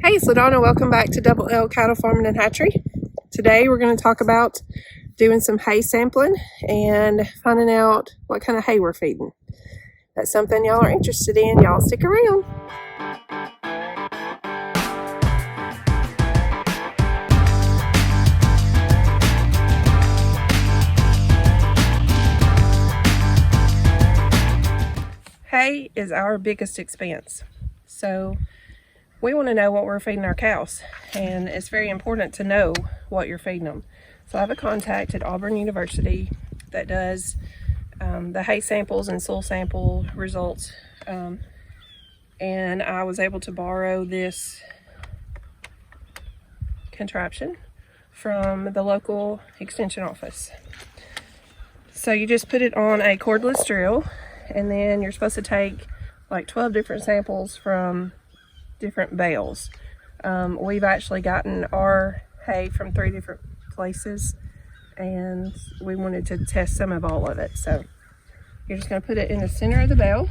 Hey, it's LaDonna. Welcome back to Double L Cattle Farming and Hatchery. Today we're going to talk about doing some hay sampling and finding out what kind of hay we're feeding. That's something y'all are interested in. Y'all stick around. Hay is our biggest expense. So we want to know what we're feeding our cows, and it's very important to know what you're feeding them. So I have a contact at Auburn University that does the hay samples and soil sample results, and I was able to borrow this contraption from the local extension office. So you just put it on a cordless drill, and then you're supposed to take like 12 different samples from different bales. We've actually gotten our hay from 3 different places, and we wanted to test some of all of it. So you're just going to put it in the center of the bale.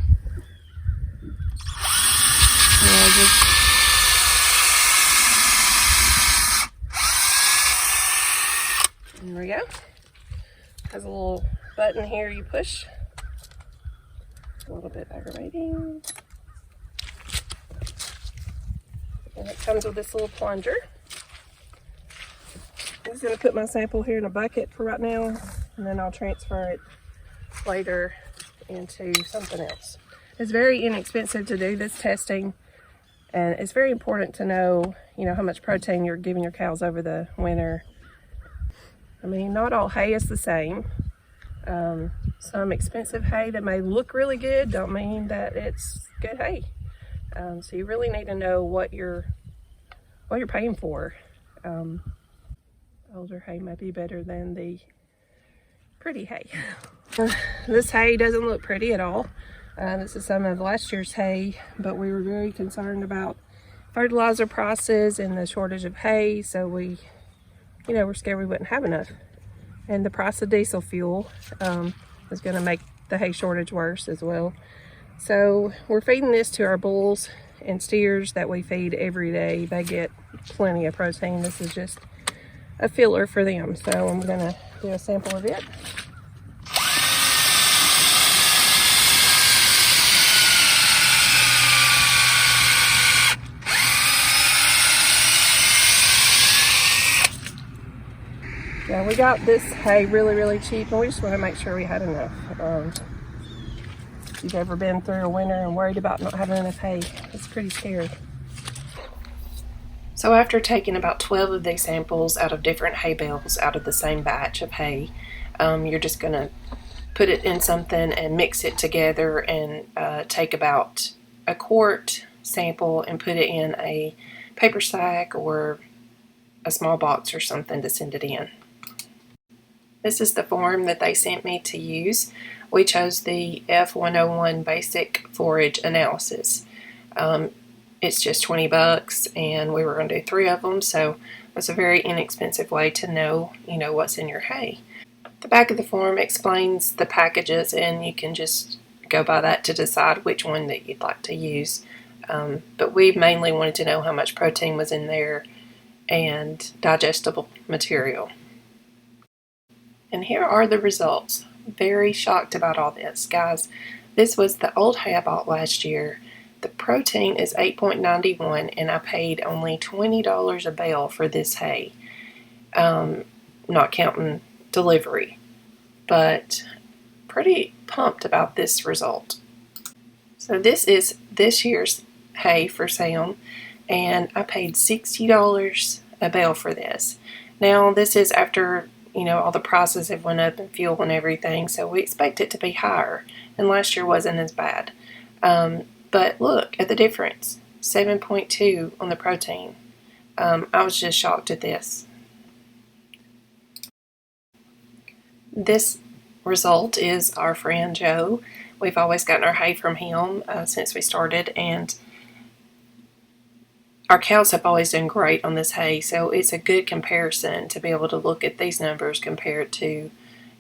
There we go. Has a little button here you push. A little bit aggravating. And it comes with this little plunger. I'm just going to put my sample here in a bucket for right now, and then I'll transfer it later into something else. It's very inexpensive to do this testing, and it's very important to know, how much protein you're giving your cows over the winter. I mean, not all hay is the same. Some expensive hay that may look really good don't mean that it's good hay. So you really need to know what you're paying for. Older hay might be better than the pretty hay. This hay doesn't look pretty at all. This is some of last year's hay, but we were very concerned about fertilizer prices and the shortage of hay, so we, we're scared we wouldn't have enough. And the price of diesel fuel is going to make the hay shortage worse as well. So we're feeding this to our bulls and steers that we feed every day. They get plenty of protein. This is just a filler for them. So I'm going to do a sample of it. Yeah, we got this hay really cheap, and we just want to make sure we had enough. If you've ever been through a winter and worried about not having enough hay, it's pretty scary. So after taking about 12 of these samples out of different hay bales out of the same batch of hay, you're just going to put it in something and mix it together, and take about a quart sample and put it in a paper sack or a small box or something to send it in. This is the form that they sent me to use. We chose the F101 Basic Forage Analysis. It's just $20, and we were going to do 3 of them, so it's a very inexpensive way to know, what's in your hay. The back of the form explains the packages, and you can just go by that to decide which one that you'd like to use. But we mainly wanted to know how much protein was in there and digestible material. And here are the results. Very shocked about all this, guys. This was the old hay I bought last year. The protein is 8.91, and I paid only $20 a bale for this hay, not counting delivery. But pretty pumped about this result. So this is this year's hay for sale, and I paid $60 a bale for this. Now this is after all the prices have went up in fuel and everything, so we expect it to be higher, and last year wasn't as bad. But look at the difference, 7.2 on the protein. I was just shocked at this. This result is our friend Joe. We've always gotten our hay from him since we started, and our cows have always done great on this hay, so it's a good comparison to be able to look at these numbers compared to,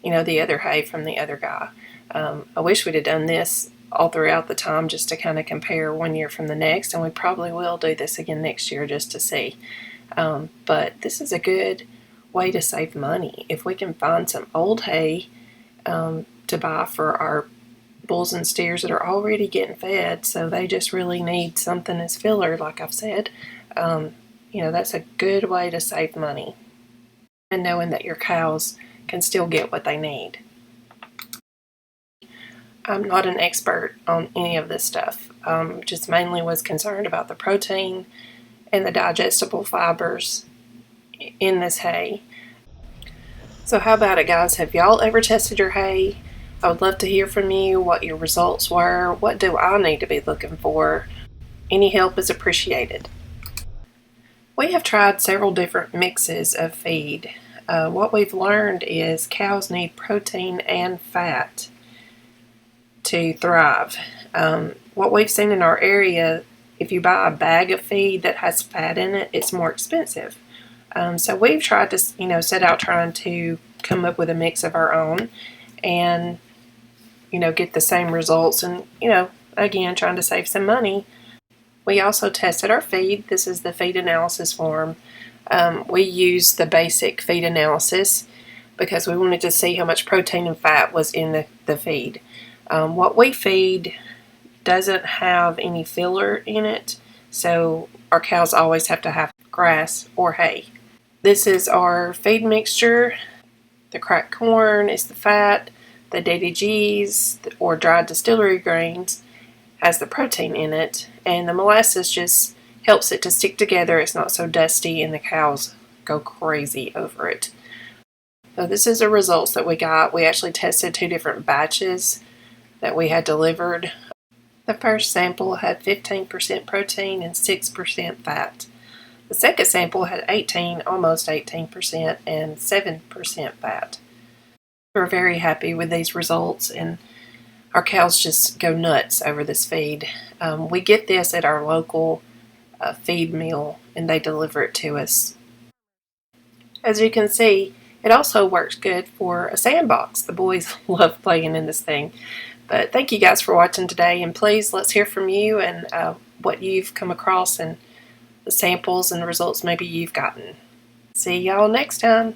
the other hay from the other guy. I wish we'd have done this all throughout the time just to kind of compare one year from the next, and we probably will do this again next year just to see. But this is a good way to save money. If we can find some old hay to buy for our bulls and steers that are already getting fed, so they just really need something as filler, like I've said, that's a good way to save money. And knowing that your cows can still get what they need. I'm not an expert on any of this stuff. Just mainly was concerned about the protein and the digestible fibers in this hay. So how about it, guys? Have y'all ever tested your hay? I would love to hear from you what your results were. What do I need to be looking for? Any help is appreciated. We have tried several different mixes of feed. What we've learned is cows need protein and fat to thrive. What we've seen in our area, if you buy a bag of feed that has fat in it, it's more expensive. So we've tried to, set out trying to come up with a mix of our own and, get the same results and, again, trying to save some money. We also tested our feed. This is the feed analysis form. We used the basic feed analysis because we wanted to see how much protein and fat was in the feed. What we feed doesn't have any filler in it, so our cows always have to have grass or hay. This is our feed mixture. The cracked corn is the fat. The DDGs, or dried distillery grains, has the protein in it, and the molasses just helps it to stick together. It's not so dusty, and the cows go crazy over it. So this is the results that we got. We actually tested 2 different batches that we had delivered. The first sample had 15% protein and 6% fat. The second sample had almost 18%, and 7% fat. We're very happy with these results, and our cows just go nuts over this feed. We get this at our local feed mill, and they deliver it to us. As you can see, it also works good for a sandbox. The boys love playing in this thing. But thank you guys for watching today, and please let's hear from you and what you've come across and the samples and the results maybe you've gotten. See y'all next time.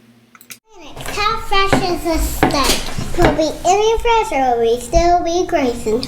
How fresh is the steak? Will it be any fresh or will we still be grazing?